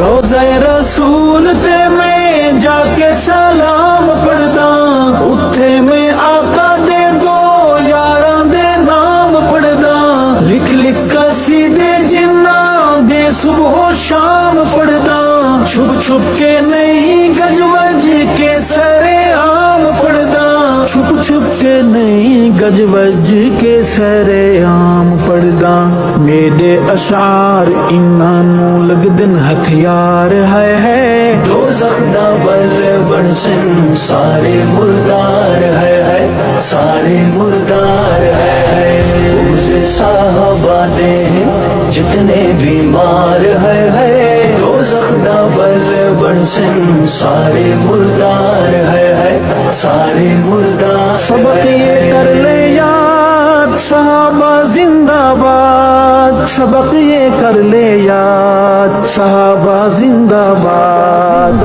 روضہ رسول تے میں جا کے سلام پڑھدا، اتھے میں آقا دے دو یاراں دے نام پڑھدا، لکھ لکھ قصیدے جنہاں دے صبح و شام پڑھدا، چھپ چھپ کے نہیں گج وج کے سرے عام پڑھدا، چھپ چھپ کے نہیں گج وج کے سرے عام پڑھدا۔ میرے اشعار انہاں نوں لگدن ہتھیار ہے، دوزخ دا بل بن سن سارے مردار ہے، سارے مردار ہے۔ اس صحابہ دے جتنے بیمار ہے، دوزخ دا بل بن سن سارے مردار ہے، سارے مردار۔ سبق یہ کر لے یاد صحابہ زندہ باد، سبق یہ کر لے یاد صحابہ زندہ باد۔